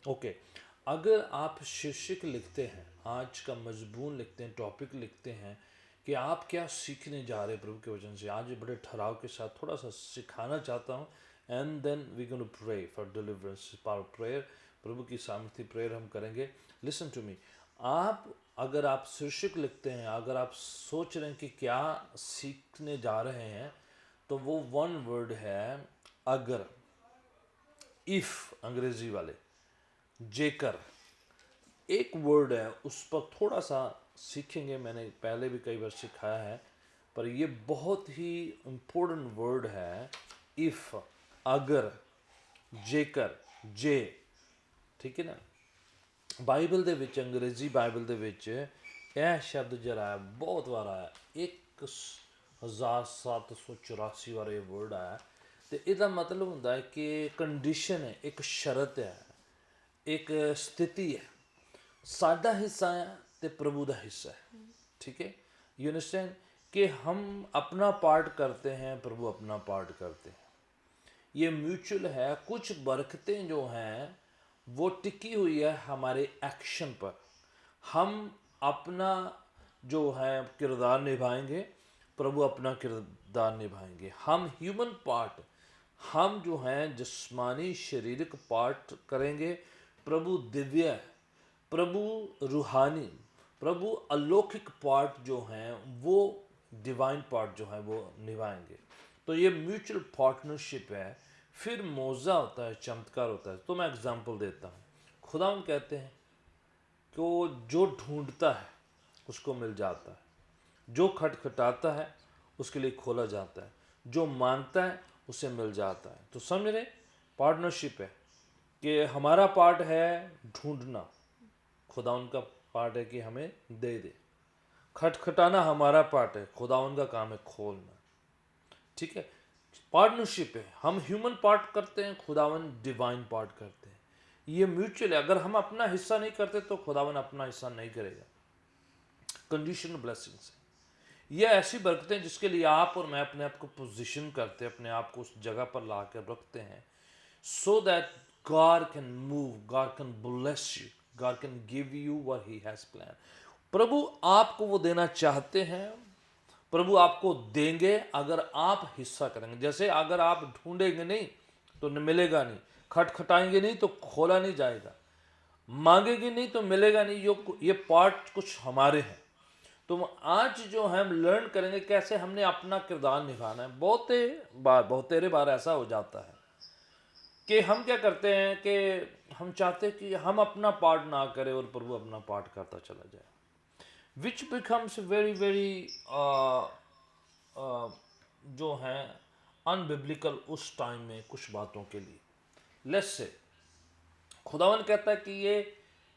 Okay, अगर आप शीर्षक लिखते हैं, आज का मजमून लिखते हैं, टॉपिक लिखते हैं कि आप क्या सीखने जा रहे हैं प्रभु के वचन से, आज ये बड़े ठहराव के साथ थोड़ा सा सिखाना चाहता हूँ। And then we gonna pray for deliverance, power prayer, प्रभु की सामर्थ्य प्रेयर हम करेंगे। लिसन टू मी, आप अगर आप शीर्षक लिखते हैं, अगर आप सोच रहे हैं कि क्या सीखने जा रहे हैं, तो वो वन वर्ड है अगर, इफ, अंग्रेजी वाले, जेकर, एक वर्ड है, उस पर थोड़ा सा सीखेंगे। मैंने पहले भी कई बार सिखाया है, पर ये बहुत ही इम्पोर्टेंट वर्ड है। इफ, अगर, जेकर, जे, ठीक है ना। ਬਾਈਬਲ ਦੇ ਵਿੱਚ, ਅੰਗਰੇਜ਼ੀ ਬਾਈਬਲ ਦੇ ਵਿੱਚ ਇਹ ਸ਼ਬਦ ਜਿਹੜਾ ਹੈ ਬਹੁਤ ਵਾਰ ਆਇਆ, 1784 ਵਾਰ ਇਹ ਵਰਡ ਆਇਆ। ਤੇ ਇਹਦਾ ਮਤਲਬ ਹੁੰਦਾ ਹੈ ਕਿ ਕੰਡੀਸ਼ਨ ਹੈ, ਇੱਕ ਸ਼ਰਤ ਹੈ, एक स्थिति है, साडा हिस्सा है तो प्रभु का हिस्सा है। ठीक है, यू अंडरस्टैंड कि हम अपना पार्ट करते हैं, प्रभु अपना पार्ट करते हैं, ये म्यूचुअल है। कुछ बरकतें जो हैं वो टिकी हुई है हमारे एक्शन पर। हम अपना जो है किरदार निभाएंगे, प्रभु अपना किरदार निभाएंगे। हम ह्यूमन पार्ट, हम जो हैं जिस्मानी शारीरिक पार्ट करेंगे, प्रभु दिव्य, प्रभु रूहानी, प्रभु अलौकिक पार्ट जो हैं वो डिवाइन पार्ट जो है वो निभाएंगे। तो ये म्यूचुअल पार्टनरशिप है। फिर मौजा होता है, चमत्कार होता है। तो मैं एग्जांपल देता हूँ। खुदावंद कहते हैं कि वो जो ढूंढता है उसको मिल जाता है, जो खटखटाता है उसके लिए खोला जाता है, जो मांगता है उसे मिल जाता है। तो समझ रहे, पार्टनरशिप है कि हमारा पार्ट है ढूंढना, खुदावन का पार्ट है कि हमें दे दे। खटखटाना हमारा पार्ट है, खुदावन का काम है खोलना। ठीक है, पार्टनरशिप है। हम ह्यूमन पार्ट करते हैं, खुदावन डिवाइन पार्ट करते हैं। ये म्यूचुअल है। अगर हम अपना हिस्सा नहीं करते तो खुदावन अपना हिस्सा नहीं करेगा। कंडीशनल ब्लेसिंग्स है। ये ऐसी बरकतें जिसके लिए आप और मैं अपने आप को पोजीशन करते हैं, अपने आप को उस जगह पर ला कर रखते हैं, so that God can move, God can bless you, God can give you what He has planned. प्रभु आपको वो देना चाहते हैं, प्रभु आपको देंगे अगर आप हिस्सा करेंगे। जैसे अगर आप ढूंढेंगे नहीं तो मिलेगा नहीं, खटखटाएंगे नहीं तो खोला नहीं जाएगा, मांगेंगे नहीं तो मिलेगा नहीं। ये पार्ट कुछ हमारे हैं। तो आज जो है हम लर्न करेंगे कैसे हमने अपना किरदार निभाना है। बहुतेरे बार ऐसा हो जाता है कि हम क्या करते हैं कि हम चाहते हैं कि हम अपना पार्ट ना करें और प्रभु अपना पार्ट करता चला जाए, विच बिकम्स वेरी वेरी जो है अनबिब्लिकल उस टाइम में कुछ बातों के लिए। लेट्स से खुदावन कहता है कि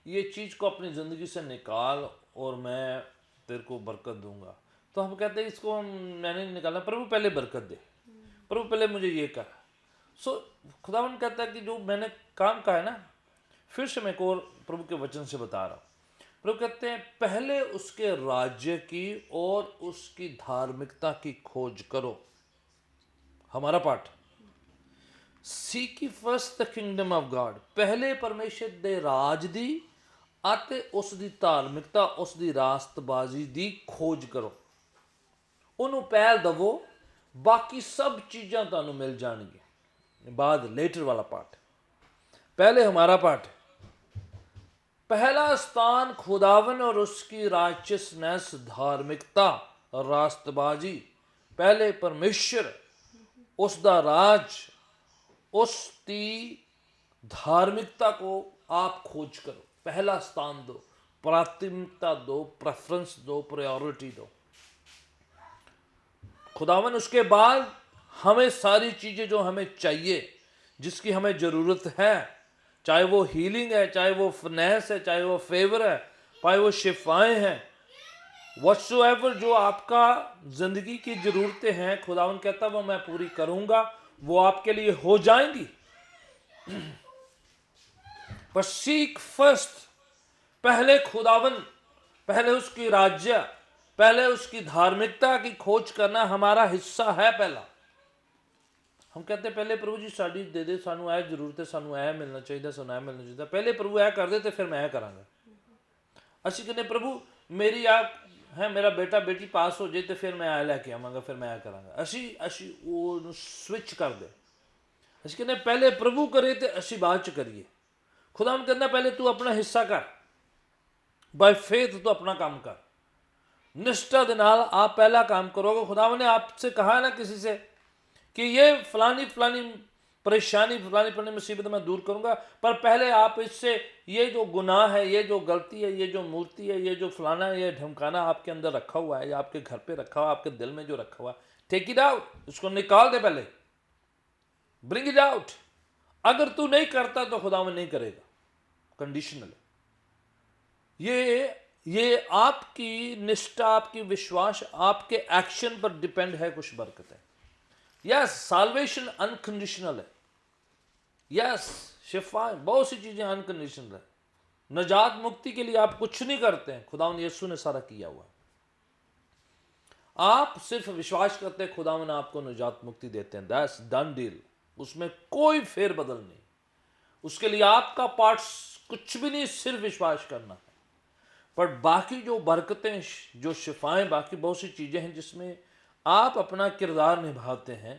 ये चीज़ को अपनी ज़िंदगी से निकाल और मैं तेरे को बरकत दूंगा। तो हम कहते हैं इसको मैंने नहीं निकाला, प्रभु पहले बरकत दे, प्रभु पहले मुझे ये कर। सो खुदावन कहता है कि जो मैंने काम कहा है ना, फिर से मैं एक और प्रभु के वचन से बता रहा हूँ। प्रभु कहते हैं पहले उसके राज्य की और उसकी धार्मिकता की खोज करो। हमारा पाठ, seek ye first the kingdom of God, पहले परमेश्वर दे राज दी आते उस दी धार्मिकता, उस दी रास्तबाजी दी खोज करो, उन्हों पहल दवो, बाकी सब चीज़ां तुहानू मिल जाएंगी। बाद लेटर वाला पार्ट, पहले हमारा पार्ट, पहला स्थान खुदावन और उसकी राइचसनेस, धार्मिकता, रास्तबाजी, पहले परमेश्वर, उसका राज, उसकी धार्मिकता को आप खोज करो, पहला स्थान दो, प्राथमिकता दो, प्रेफरेंस दो, प्रायोरिटी दो। खुदावन उसके बाद हमें सारी चीज़ें जो हमें चाहिए, जिसकी हमें ज़रूरत है, चाहे वो हीलिंग है, चाहे वो फिनेंस है, चाहे वो फेवर है, चाहे वो शिफाएँ हैं, व्हाटसोएवर जो आपका ज़िंदगी की ज़रूरतें हैं, खुदावन कहता वो मैं पूरी करूँगा, वो आपके लिए हो जाएंगी। पर सीक फर्स्ट, पहले खुदावन, पहले उसकी राज्य, पहले उसकी धार्मिकता की खोज करना हमारा हिस्सा है। पहला हम कहते पहले प्रभु जी साड़ी दे दे, सानू ऐ जरूरत है, सानू ऐ मिलना चाहिए, सानू ऐ मिलना चाहिए, पहले प्रभु ऐ कर दे तो फिर मैं ऐ करांगा। ਅਸੀਂ ਕਹਿੰਦੇ ਪ੍ਰਭੂ ਮੇਰੀ ਆ ਹੈ, ਮੇਰਾ ਬੇਟਾ ਬੇਟੀ ਪਾਸ ਹੋ ਜਾਏ ਤੇ ਫਿਰ ਮੈਂ ਆ ਲੈ ਕੇ ਆਵਾਂਗਾ, ਫਿਰ ਮੈਂ ਆ ਕਰਾਂਗਾ। ਅਸੀਂ ਉਹਨੂੰ ਸਵਿਚ ਕਰਦੇ। ਅਸੀਂ ਕਹਿੰਦੇ ਪਹਿਲੇ ਪ੍ਰਭੂ ਕਰੇ ਤੇ ਅਸੀਂ ਬਾਅਦ ਚ ਕਰੀਏ। खुदा कहना पहले तू अपना हिस्सा कर, बाय फेथ तू अपना काम कर, निष्ठा के नाल आप पहला काम करोगे। खुदा ने आपसे कहा ना किसी से कि ये फलानी फलानी परेशानी, फलानी फलानी मुसीबत मैं दूर करूंगा, पर पहले आप इससे ये जो गुनाह है, ये जो गलती है, ये जो मूर्ति है, ये जो फलाना, ये ढमकाना आपके अंदर रखा हुआ है, या आपके घर पे रखा हुआ, आपके दिल में जो रखा हुआ, टेक इट आउट, उसको निकाल दे, पहले ब्रिंग इट आउट। अगर तू नहीं करता तो खुदा नहीं करेगा, कंडीशनल। ये आपकी निष्ठा, आपकी विश्वास, आपके एक्शन पर डिपेंड है कुछ बरकत है। यस, साल्वेशन अनकंडीशनल है। यस, शिफा, बहुत सी चीजें अनकंडीशनल है। नजात मुक्ति के लिए आप कुछ नहीं करते हैं, खुदा यीशु ने सारा किया हुआ। आप सिर्फ विश्वास करते हैं, खुदा ने आपको नजात मुक्ति देते हैं, दैट्स डन डील, उसमें कोई फेरबदल नहीं। उसके लिए आपका पार्ट कुछ भी नहीं, सिर्फ विश्वास करना है। पर बाकी जो बरकतें, जो शिफाएं, बाकी बहुत सी चीजें हैं जिसमें आप अपना किरदार निभाते हैं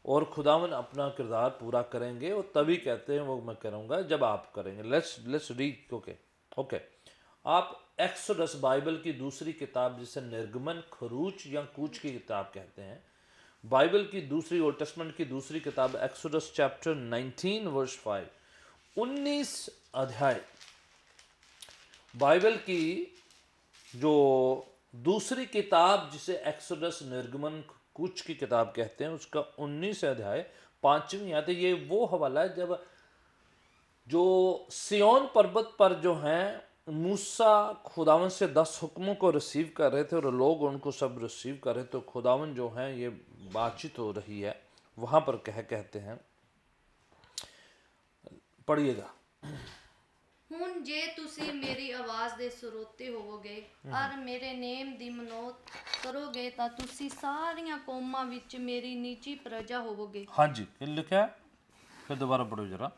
और खुदावन अपना किरदार पूरा करेंगे, और तभी कहते हैं, वो मैं करूँगा जब आप करेंगे। Let's read. ओके आप एक्सोडस, बाइबल की दूसरी किताब जिसे निर्गमन, खरूच या कूच की किताब कहते हैं, बाइबल की दूसरी, ओल्ड टेस्टमेंट की दूसरी किताब एक्सोडस चैप्टर 19 वर्स 5, 19 अध्याय, बाइबल की जो दूसरी किताब जिसे एक्सोडस, निर्गमन, कूच की किताब कहते हैं, उसका 19 अध्याय 5वीं आयत। ये वो हवाला है जब जो सियोन पर्वत पर जो हैं मूसा खुदावन से 10 हुक्मों को रिसीव कर रहे थे और लोग उनको सब रिसीव कर रहे, तो खुदावन जो हैं ये बातचीत हो रही है वहां पर कहते हैं, पढ़िएगा। ਹੁਣ ਜੇ ਤੁਸੀਂ ਮੇਰੀ ਆਵਾਜ਼ ਦੇ ਸਰੋਤੇ ਹੋਵੋਗੇ ਔਰ ਮੇਰੇ ਨੇਮ ਦੀ ਮਨੋਤ ਕਰੋਗੇ ਤਾਂ ਤੁਸੀਂ ਸਾਰੀਆਂ ਕੌਮਾਂ ਵਿੱਚ ਮੇਰੀ ਨੀਚੀ ਪ੍ਰਜਾ ਹੋਵੋਗੇ। ਹਾਂਜੀ, ਕੀ ਲਿਖਿਆ? ਫਿਰ ਦੁਬਾਰਾ ਪੜੋ ਜਰਾ।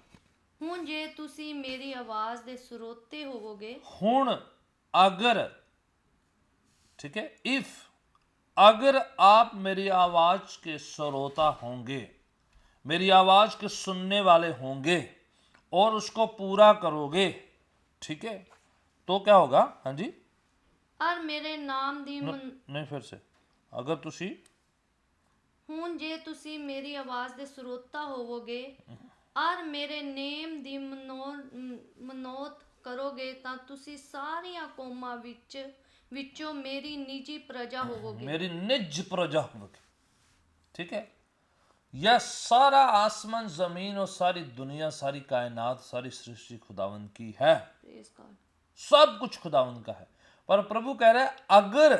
ਹੁਣ ਜੇ ਤੁਸੀਂ ਮੇਰੀ ਆਵਾਜ਼ ਦੇ ਸਰੋਤੇ ਹੋਵੋਗੇ, ਹੁਣ अगर, ठीक है, इफ, अगर आप मेरी आवाज के श्रोता होंगे, मेरी आवाज के सुनने वाले होंगे और उसको पूरा करोगे, ठीक है, तो क्या होगा? हाँ जी, ਔਰ ਮੇਰੇ ਨਾਮ ਦੀ नहीं, फिर से, अगर तुसी, ਹੁਣ ਜੇ ਤੁਸੀਂ ਮੇਰੀ ਆਵਾਜ਼ ਦੇ ਸਰੋਤਾ ਹੋਵੋਗੇ ਔਰ ਮੇਰੇ ਨੇਮ ਦੀ ਮਨੋਤ ਕਰੋਗੇ ਤਾਂ ਤੁਸੀਂ ਸਾਰੀਆਂ ਕੌਮਾਂ ਵਿੱਚੋਂ ਮੇਰੀ ਨਿੱਜੀ ਪ੍ਰਜਾ ਹੋਵੋਗੇ। मेरी निज प्रजा होगी, ठीक है। यह सारा आसमान, जमीन और सारी दुनिया, सारी कायनात, सारी सृष्टि खुदावंद की है, Praise God। सब कुछ खुदावंद का है। पर प्रभु कह रहे हैं, अगर,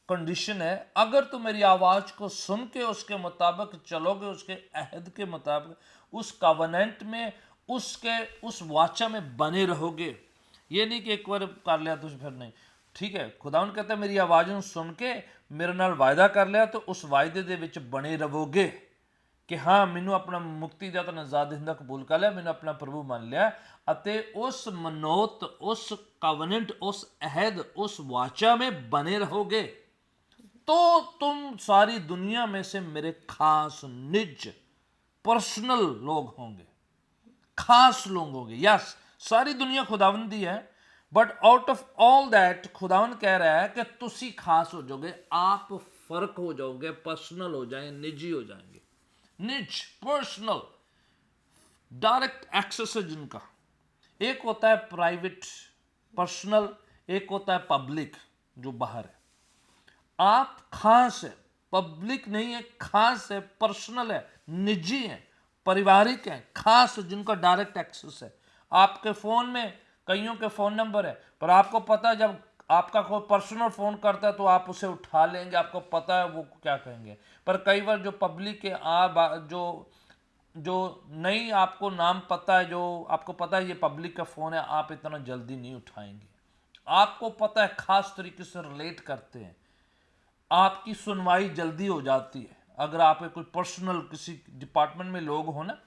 कंडीशन है, अगर तुम मेरी आवाज को सुन के उसके मुताबिक चलोगे, उसके अहद के मुताबिक, उस कवनेंट में, उसके उस वाचा में बने रहोगे। ये नहीं कि एक बार कर लिया तो फिर नहीं, ठीक है। खुदावन कहता है मेरी आवाज़ ਨੂੰ सुन के मेरे नाल वायदा कर लिया तो उस वायदे ਦੇ ਵਿੱਚ बने रहोगे कि हाँ ਮੈਨੂੰ ਆਪਣਾ ਮੁਕਤੀਦਾਤਾ ਨਜ਼ਾਦ ਹਿੰਦਾ ਕਬੂਲ ਕਰ ਲਿਆ, ਮੈਨੂੰ ਆਪਣਾ ਪ੍ਰਭੂ ਮੰਨ ਲਿਆ, ਅਤੇ ਉਸ ਮਨੋਤ, ਉਸ कवनेंट, उस अहद, उस वाचा में बने रहोगे, तो तुम सारी दुनिया में से मेरे खास, निज, पर्सनल लोग होंगे, खास लोग होंगे। यस, सारी दुनिया खुदावंदी है, but out of all that खुदावन कह रहा है कि तुसी खास हो जाओगे, आप फर्क हो जाओगे, पर्सनल हो जाएंगे, निजी हो जाएंगे। निज, पर्सनल, डायरेक्ट एक्सेस है जिनका। एक होता है प्राइवेट, पर्सनल, एक होता है पब्लिक, जो बाहर है। आप खास है, पब्लिक नहीं है, खास है, पर्सनल है, निजी है, पारिवारिक है, खास, जिनका डायरेक्ट एक्सेस है। आपके फ़ोन में कईयों के फ़ोन नंबर है, पर आपको पता है जब आपका कोई पर्सनल फ़ोन करता है तो आप उसे उठा लेंगे, आपको पता है वो क्या कहेंगे। पर कई बार जो पब्लिक है, जो नहीं आपको नाम पता है, जो आपको पता है ये पब्लिक का फ़ोन है, आप इतना जल्दी नहीं उठाएंगे। आपको पता है खास तरीके से रिलेट करते हैं, आपकी सुनवाई जल्दी हो जाती है, अगर आप कोई पर्सनल किसी डिपार्टमेंट में लोग हो ना,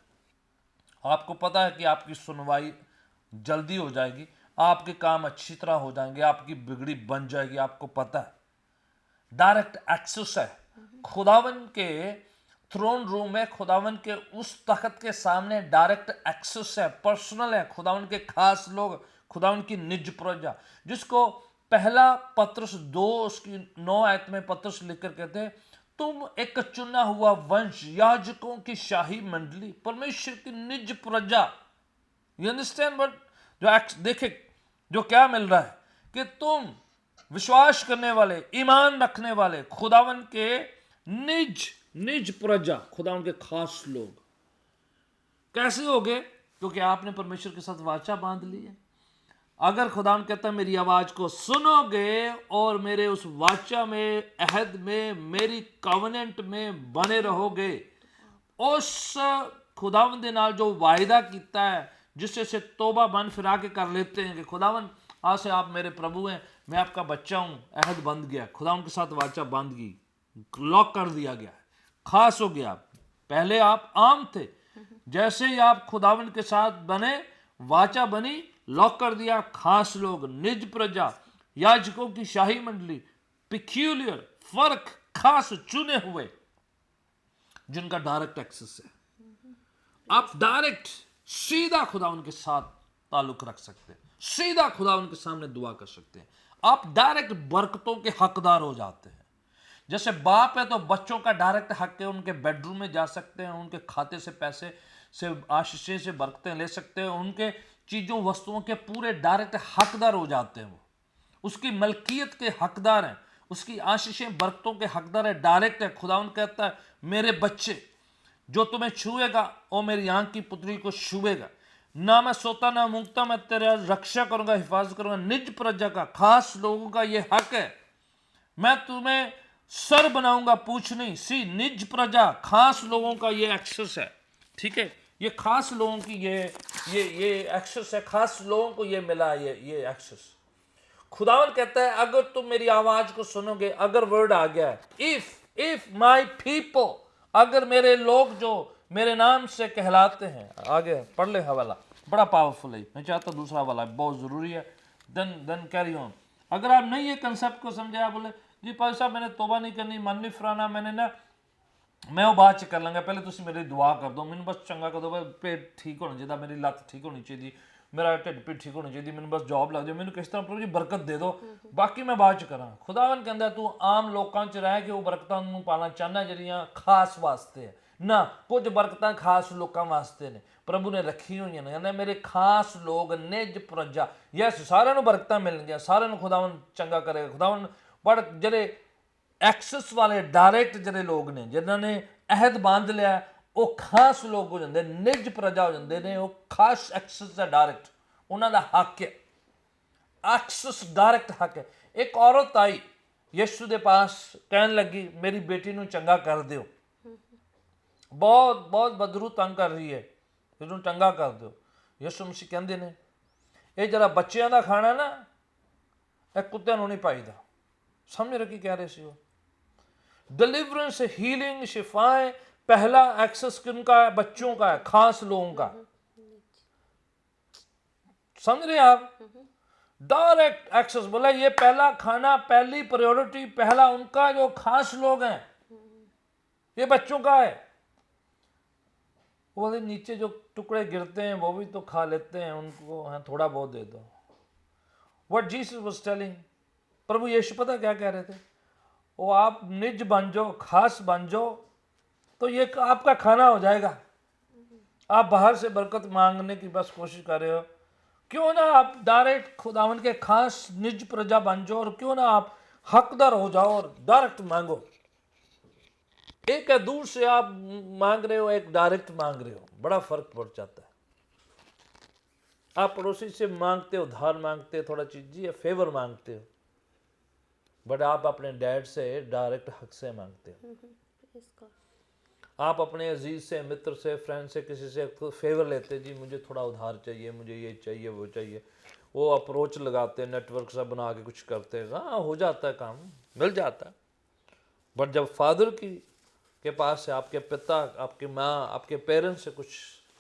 आपको पता है कि आपकी सुनवाई जल्दी हो जाएगी, आपके काम अच्छी तरह हो जाएंगे, आपकी बिगड़ी बन जाएगी, आपको पता है। डायरेक्ट एक्सेस है खुदावन के थ्रोन रूम में, खुदावन के उस तख्त के सामने डायरेक्ट एक्सेस है, पर्सनल है। खुदावन के खास लोग, खुदावन की निज प्रजा, जिसको पहला पत्रस 2 उसकी 9 आयत में पत्रस लिखकर कहते हैं, तुम एक चुना हुआ वंश, याजकों की शाही मंडली, परमेश्वर की निज प्रजा। यू अंडरस्टैंड व्हाट जो देखे जो क्या मिल रहा है कि तुम विश्वास करने वाले, ईमान रखने वाले, खुदावन के निज प्रजा, खुदावन के खास लोग। कैसे होगे? क्योंकि आपने परमेश्वर के साथ वाचा बांध ली है। अगर खुदावन कहता है मेरी आवाज को सुनोगे और मेरे उस वाचा में, अहद में, मेरी कवनेंट में बने रहोगे, उस खुदावन दे नाल जो वायदा किया है, जिससे से तोबा मन फिरा के कर लेते हैं कि खुदावन आज से आप मेरे प्रभु हैं, मैं आपका बच्चा हूं, अहद बंध गया, खुदावन के साथ वाचा बांध गई, लॉक कर दिया गया, खास हो गया। पहले आप आम थे, जैसे ही आप खुदावन के साथ बने, वाचा बनी, लॉक कर दिया, खास लोग, निज प्रजा, याजकों की शाही मंडली, पिक्यूलियर, फर्क, खास चुने हुए, जिनका डायरेक्ट एक्सेस है। आप डायरेक्ट सीधा खुदावन के साथ ताल्लुक रख सकते हैं, सीधा खुदावन के सामने दुआ कर सकते हैं। आप डायरेक्ट बरकतों के हकदार हो जाते हैं। जैसे बाप है तो बच्चों का डायरेक्ट हक है, उनके बेडरूम में जा सकते हैं, उनके खाते से पैसे से आशीषें से बरकतें ले सकते हैं, उनके चीज़ों वस्तुओं के पूरे डायरेक्ट हकदार हो जाते हैं। वो उसकी मलकियत के हकदार हैं, उसकी आशीषें बरकतों के हकदार है, डायरेक्ट है। खुदावन कहता है मेरे बच्चे, जो तुम्हें छुएगा वो मेरी आंख की पुतली को छुएगा, ना मैं सोता ना मूंगता, मैं तेरा रक्षा करूंगा, हिफाजत करूंगा। निज प्रजा का, खास लोगों का ये हक है। मैं तुम्हें सर बनाऊंगा, पूछ नहीं। सी निज प्रजा, खास लोगों का ये एक्सेस है। ठीक है, ये खास लोगों की ये एक्सेस है, खास लोगों को ये मिला ये एक्सेस। खुदावन कहता है अगर तुम मेरी आवाज को सुनोगे, अगर वर्ड आ गया है, इफ माई पीपल, अगर मेरे लोग जो मेरे नाम से कहलाते हैं, आगे पढ़ ले हवाला, बड़ा पावरफुल है, मैं चाहता दूसरा वाला बहुत जरूरी है। Then carry on. अगर आप नहीं ये कंसेप्ट को समझे, आप बोले जी पाल साहब मैंने तोबा नहीं करनी, मन नहीं फराना, मैं वो बाद च कर लांगा, पहले तुम मेरी दुआ कर दो, मैंने बस चंगा कर दो, पेट ठीक होना चाहिए, मेरी लत्त ठीक होनी चाहिए, मेरा ढिड पीठ ठीक होनी चाहिए, मैंने बस जॉब लग जाए, मैंने किस तरह प्रभु जी बरकत दे दो, बाकी मैं बाद च करा। खुदावन कहता तू आम लोगों च रह के वो बरकतां पाना चाहना ਜਿਹੜੀਆਂ खास वास्ते है ना, कुछ बरकतां खास लोगों वास्ते ने, प्रभु ने रखी हुई ने। कहना मेरे खास लोग, निज प्रजा, यस सारिਆਂ ਨੂੰ बरकतां मिलणगीਆਂ, सारिਆਂ ਨੂੰ खुदावन चंगा करेगा। खुदावन पर ਜਿਹੜੇ एक्सेस वाले डायरेक्ट ਜਿਹੜੇ लोग ने, जिन्हों ने अहद बांध लिया, वो खास लोग हो जाते, निज प्रजा हो जाते हैं, वो खास एक्सेस है, डायरेक्ट उन्हों का हक है, एक्सेस डायरेक्ट हक है। एक औरत आई यीशु के पास, कहन लगी मेरी बेटी नूं चंगा कर दो, बहुत बदरू तंग कर रही है, इसनूं चंगा कर दो। यीशु मसीह कहते हैं ये जरा बच्चों का खाना ना, यह कुत्तिਆਂ ਨੂੰ नहीं पाईदा। समझ रहे की कह रहे सी वो? डिलीवरेंस, हीलिंग, शिफाएं, पहला एक्सेस किनका है? बच्चों का है, खास लोगों का। समझ रहे आप? डायरेक्ट एक्सेस बोला ये पहला खाना, पहली प्रायोरिटी, पहला उनका जो खास लोग हैं, ये बच्चों का है। वो नीचे जो टुकड़े गिरते हैं वो भी तो खा लेते हैं, उनको हाँ थोड़ा बहुत दे दो। व्हाट जीसस वाज टेलिंग, प्रभु यीशु पता क्या कह रहे थे? वो आप निज बन जाओ, खास बन जाओ, तो ये आपका खाना हो जाएगा। आप बाहर से बरकत मांगने की बस कोशिश कर रहे हो, क्यों ना आप डायरेक्ट खुदावन के खास निज प्रजा बन जाओ, और क्यों ना आप हकदार हो जाओ और डायरेक्ट मांगो। एक है दूर से आप मांग रहे हो, एक डायरेक्ट मांग रहे हो, बड़ा फर्क पड़ जाता है। आप पड़ोसी से मांगते हो, उधार मांगते हो, थोड़ा चीज या फेवर मांगते हो, बट आप अपने डैड से डायरेक्ट हक से मांगते हो। आप अपने अजीज से, मित्र से, फ्रेंड से, किसी से फेवर लेते, जी मुझे थोड़ा उधार चाहिए, मुझे ये चाहिए, वो चाहिए, वो अप्रोच लगाते हैं, नेटवर्क सा बना के कुछ करते हैं, हाँ हो जाता है काम, मिल जाता है। बट जब फादर की के पास से, आपके पिता, आपकी माँ, आपके पेरेंट्स से कुछ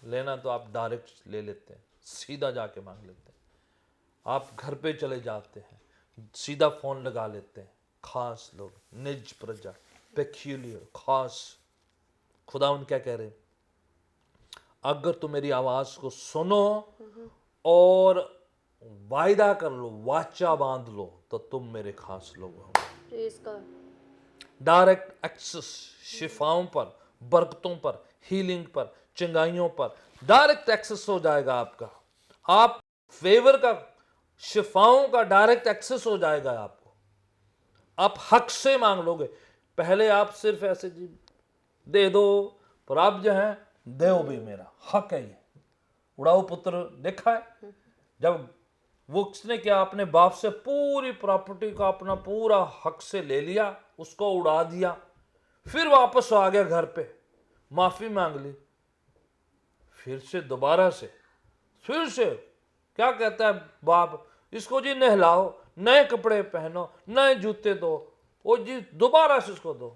लेना तो आप डायरेक्ट ले लेते हैं, सीधा जाके मांग लेते हैं। आप घर पे चले जाते हैं, सीधा फोन लगा लेते हैं। खास लोग, निज प्रजा, पेक्यूलियर, खास। खुदा उन क्या कह रहे हैं, अगर तुम मेरी आवाज को सुनो और वायदा कर लो, वाचा बांध लो, तो तुम मेरे खास लोग हो। Praise God. डायरेक्ट एक्सेस शिफाओं पर, बरकतों पर, हीलिंग पर, चंगाइयों पर डायरेक्ट एक्सेस हो जाएगा आपका। आप फेवर का, शिफाओं का डायरेक्ट एक्सेस हो जाएगा आपको। आप हक से मांग लोगे। पहले आप सिर्फ ऐसे जी दे दो, पर आप जो है दो भी, मेरा हक है ये। उड़ाऊ पुत्र देखा है, जब वो उसने क्या, अपने बाप से पूरी प्रॉपर्टी का अपना पूरा हक से ले लिया, उसको उड़ा दिया, फिर वापस आ गया घर पे, माफी मांग ली, फिर से दोबारा से, फिर से क्या कहता है बाप, इसको जी नहलाओ, नए कपड़े पहनो, नए जूते दो, वो जी दोबारा से इसको दो।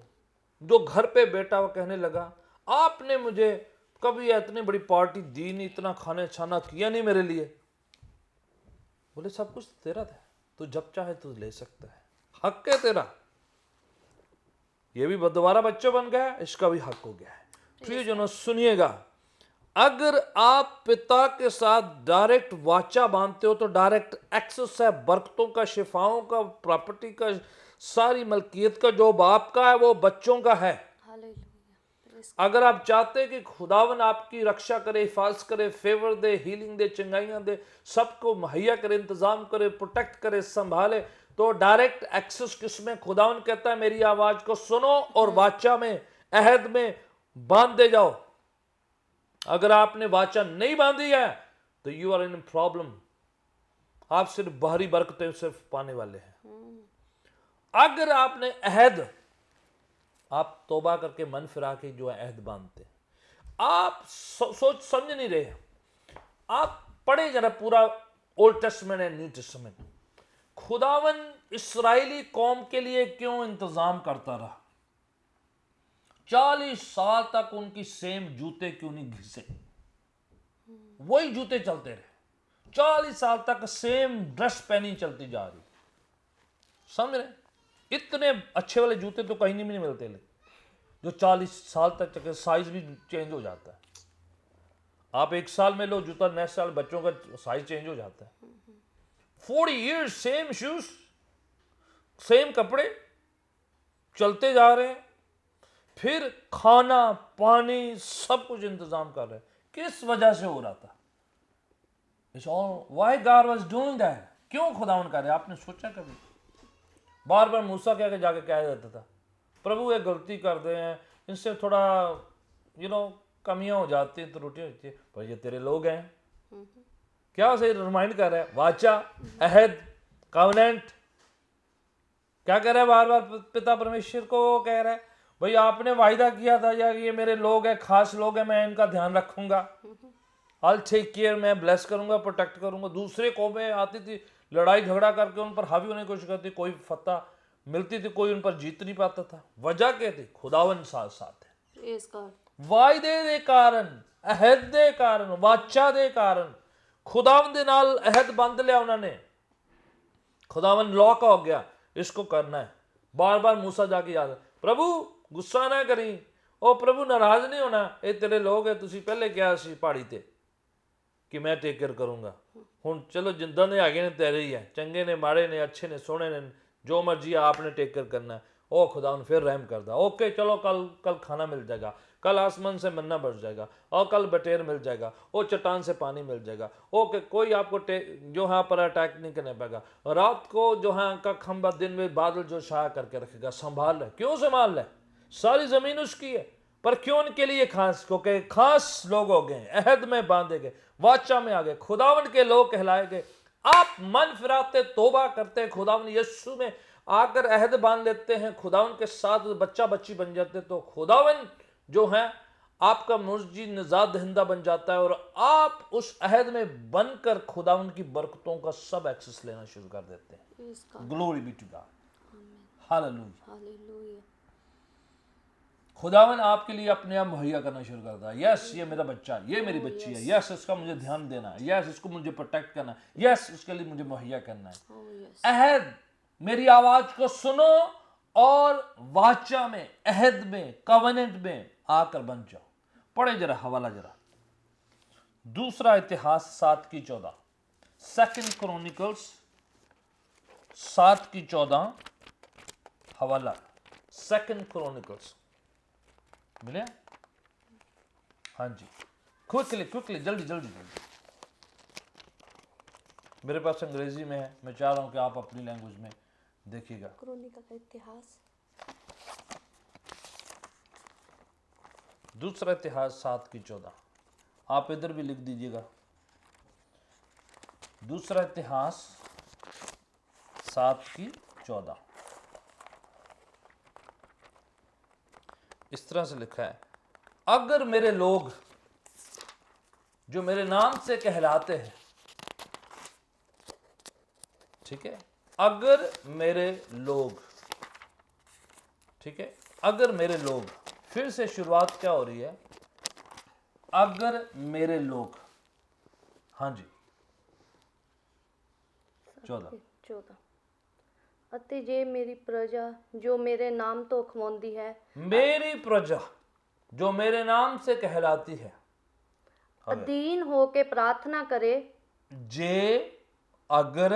जो घर पे बेटा वो कहने लगा, आपने मुझे कभी इतनी बड़ी पार्टी दी नहीं, इतना खाने छाना किया नहीं मेरे लिए। बोले सब कुछ तेरा था, तू जब चाहे तू ले सकता है, हक है तेरा। ये भी दोबारा बच्चा बन गया, इसका भी हक हो गया है। प्रिय जनों सुनिएगा, अगर आप पिता के साथ डायरेक्ट वाचा बांधते हो तो डायरेक्ट एक्सेस है बरकतों का, शिफाओं का, प्रॉपर्टी का, सारी मलकियत का जो बाप का है वो बच्चों का है। अगर आप चाहते हैं कि खुदावन आपकी रक्षा करे, हिफाजत करे, फेवर दे, हीलिंग दे, चंगाइयां दे, सबको मुहैया करे, इंतजाम करे, प्रोटेक्ट करे, संभाले, तो डायरेक्ट एक्सेस किसमें? खुदावन कहता है मेरी आवाज को सुनो और वाचा में, अहद में बांध दे जाओ। अगर आपने वाचा नहीं बांधी है तो यू आर इन प्रॉब्लम। आप सिर्फ बाहरी बरकतें सिर्फ पाने वाले हैं। अगर आपने अहद, आप तौबा करके मन फिरा के जो है अहद बांधते, आप सोच समझ नहीं रहे। आप पढ़े जरा पूरा old testament and new testament. खुदावन इस्राएली कौम के लिए क्यों इंतजाम करता रहा? 40 साल तक उनकी सेम जूते क्यों नहीं घिसे? वही जूते चलते रहे 40 साल तक, सेम ड्रेस पहनी चलती जा रही। समझ रहे? इतने अच्छे वाले जूते तो कहीं नहीं मिलते, जो 40 साल तक चले, साइज भी चेंज हो जाता है। आप एक साल में लो जूता, नेक्स्ट साल बच्चों का साइज चेंज हो जाता है। 40 years सेम शूज, सेम कपड़े चलते जा रहे हैं। फिर खाना पानी सब कुछ इंतजाम कर रहे हैं। किस वजह से हो रहा था? It's all why God was doing that. क्यों खुदावन कर रहे? आपने सोचा कभी? बार बार मूसा कह के जाके कह देता था, प्रभु ये गलती कर दे हैं, इनसे थोड़ा कमियां हो जाती हैं, त्रुटियां होती है, पर ये तेरे लोग हैं। क्या सही रिमाइंड कर रहा है? वाचा, अहद, कवनेंट। क्या कह रहा है बार बार पिता परमेश्वर को? वो कह रहा है भाई आपने वायदा किया था यार, ये मेरे लोग हैं, खास लोग हैं, मैं इनका ध्यान रखूंगा, आई टेक केयर, मैं ब्लेस करूंगा, प्रोटेक्ट करूंगा। दूसरे कौमें आती थी, लड़ाई झगड़ा करके उन पर हावी होने की कोशिश करती, कोई फतह मिलती थी, कोई उन पर जीत नहीं पाता था। वजह क्या थी? खुदावन साथ साथ है। वायदे दे कारण, अहद दे कारण, वाचा दे कारण खुदावन दे नाल अहद बंद लिया उन्होंने। खुदावन लॉक हो गया, इसको करना है। बार बार मूसा जाके याद, प्रभु गुस्सा ना करी, ओ प्रभु नाराज नहीं होना, ये तेरे लोग है, तुसी पहले क्या सी पहाड़ी ते कि मैं टेक केयर करूंगा। हुण चलो जिंदा ने आगे ने तेरे ही है, चंगे ने, माड़े ने, अच्छे ने, सोने ने, जो मर्जी आपने टेक केयर करना है। ओ खुदावन फिर रहम करदा, ओके चलो कल खाना मिल जाएगा, कल आसमान से मन्ना बरस जाएगा, और कल बटेर मिल जाएगा, ओ चट्टान से पानी मिल जाएगा, ओके कोई आपको जो है पर अटैक नहीं करने पाएगा, रात को जो है का खंबा, दिन में बादल जो छाया करके रखेगा, संभाल ले। क्यों संभाल ले? सारी जमीन उसकी है, पर क्यों उनके लिए खास? क्योंकि खास लोग हो गए, अहद में बांधे गए, वाचा में आ गए, खुदावन के लोग कहलाए गए। आप मन फिराते, तोबा करते, खुदावन यीशु में आकर अहद बांध लेते हैं, खुदावन के साथ बच्चा बच्ची बन जाते, तो खुदावन जो है आपका मुर्जी निजात दहिंदा बन जाता है, और आप उस अहद में बनकर खुदावन की बरकतों का सब एक्सेस लेना शुरू कर देते हैं। Glory be to God, hallelujah. खुदावन आपके लिए अपने आप मुहैया करना शुरू करता है। यस, ये मेरा बच्चा, ये मेरी बच्ची है, यस इसका मुझे ध्यान देना है, यस इसको मुझे प्रोटेक्ट करना है, यस उसके लिए मुझे मुहैया करना है। अहद, मेरी आवाज को सुनो और वाचा में, अहद में, कवनेंट में आकर बन जाओ। पढ़े जरा हवाला जरा, दूसरा इतिहास 7:14, सेकंड क्रॉनिकल्स 7:14 हवाला, सेकंड क्रॉनिकल्स मिले? हाँ जी, क्विकली क्विकली, जल्दी जल्दी जल्दी। मेरे पास अंग्रेजी में है, मैं चाह रहा हूं कि आप अपनी लैंग्वेज में देखिएगा। क्रोनिकल का इतिहास, दूसरा इतिहास 7:14, आप इधर भी लिख दीजिएगा। दूसरा इतिहास 7:14 इस तरह से लिखा है, अगर मेरे लोग जो मेरे नाम से कहलाते हैं, ठीक है, अगर मेरे लोग, ठीक है, अगर मेरे लोग, फिर से शुरुआत क्या हो रही है, अगर मेरे लोग, हाँ जी 14, ਅਤੇ ਜੇ ਮੇਰੀ ਪ੍ਰਜਾ ਜੋ ਮੇਰੇ ਨਾਮ ਤੋਂ ਖਵਾਉਂਦੀ ਹੈ, मेरी प्रजा जो मेरे नाम से कहलाती है, ਅਧੀਨ ਹੋ ਕੇ ਪ੍ਰਾਰਥਨਾ ਕਰੇ, जे अगर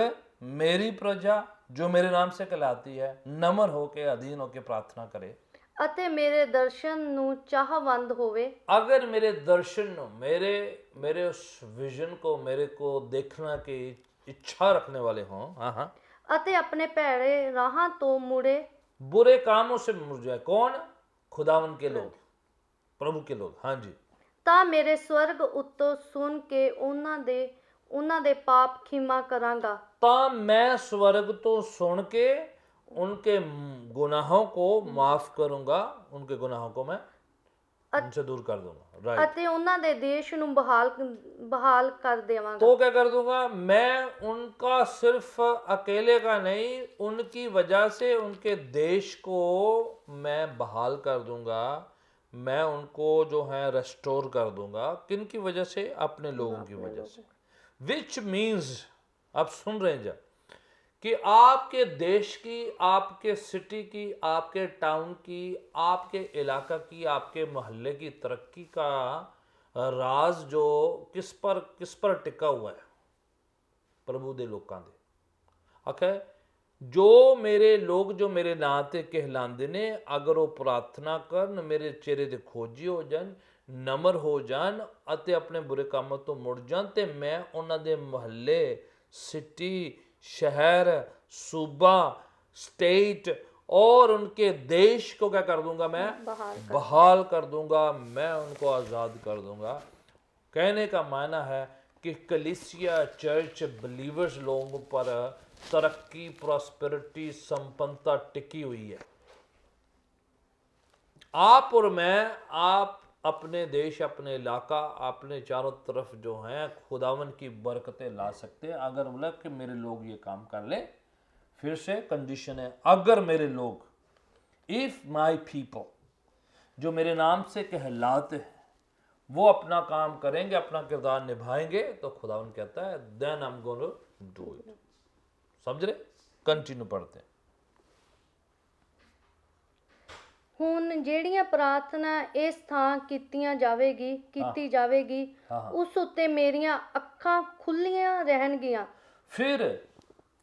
मेरी प्रजा जो मेरे नाम से कहलाती है नम्र होके अधीन होके प्रार्थना करे, ਅਤੇ ਮੇਰੇ ਦਰਸ਼ਨ ਨੂੰ ਚਾਹਵੰਦ ਹੋਵੇ, अगर मेरे दर्शन मेरे मेरे उस विजन को, मेरे को देखना की इच्छा रखने वाले हों, हाँ हाँ, ਅਤੇ ਆਪਣੇ ਭੈੜੇ ਰਾਹਾਂ ਤੋਂ ਮੁੜੇ, बुरे कामों से मुड़ जाए। कौन? खुदावन के लोग, प्रभु के लोग, हाँ जी। ਤਾਂ ਮੇਰੇ ਸਵਰਗ ਉੱਤੋਂ ਸੁਣ ਕੇ ਉਹਨਾਂ ਦੇ ਪਾਪ ਖਿਮਾ ਕਰਾਂਗਾ, ਤਾਂ मैं स्वर्ग तो सुन के उनके गुनाहों को माफ करूंगा, उनके गुनाहों को मैं उनसे दूर कर दूंगा, राइट। ਅਤੇ ਉਹਨਾਂ ਦੇ ਦੇਸ਼ ਨੂੰ बहाल कर देवांगा। तो क्या कर दूंगा? मैं उनका सिर्फ अकेले का नहीं, उनकी वजह से उनके देश को मैं बहाल कर दूंगा, मैं उनको जो है रेस्टोर कर दूंगा। किन की वजह से? अपने लोगों की वजह से। विच मीन्स, आप सुन रहे हैं जब, कि आपके देश की, आपके सिटी की, आपके टाउन की, आपके इलाका की, आपके मोहल्ले की तरक्की का राज जो किस पर टिका हुआ है? प्रभु दे लोकां दे। आखिर जो मेरे लोग जो मेरे ਨਾਂ ਤੇ कहलांदे ने, अगर वो प्रार्थना करन, मेरे चेहरे ਦੇ ਖੋਜੀ ਹੋ ਜਾਣ, ਨਮਰ ਹੋ ਜਾਣ ਅਤੇ ਆਪਣੇ ਬੁਰੇ ਕੰਮਾਂ ਤੋਂ ਮੁੜ ਜਾਣ, ਤੇ ਮੈਂ ਉਹਨਾਂ ਦੇ ਮੁਹੱਲੇ, सिटी, शहर, सूबा, स्टेट और उनके देश को क्या कर दूंगा? मैं बहाल कर दूंगा, मैं उनको आज़ाद कर दूंगा। कहने का मायना है कि कलीसिया, चर्च, बिलीवर्स लोगों पर तरक्की, प्रॉस्पेरिटी, संपन्नता टिकी हुई है। आप और मैं, आप अपने देश, अपने इलाका, अपने चारों तरफ जो हैं खुदावन की बरकतें ला सकते हैं, अगर बोला कि मेरे लोग ये काम कर ले। फिर से कंडीशन है, अगर मेरे लोग, इफ माई पीपल, जो मेरे नाम से कहलाते हैं, वो अपना काम करेंगे, अपना किरदार निभाएंगे, तो खुदावन कहता है then I am going to do it. समझ रहे? कंटिन्यू पढ़ते हैं। ਹੁਣ ਜਿਹੜੀਆਂ ਪ੍ਰਾਰਥਨਾ ਇਸ ਥਾਂ ਕੀਤੀ ਜਾਵੇਗੀ, ਉਸ ਉੱਤੇ ਮੇਰੀਆਂ ਅੱਖਾਂ ਖੁੱਲੀਆਂ ਰਹਿਣਗੀਆਂ।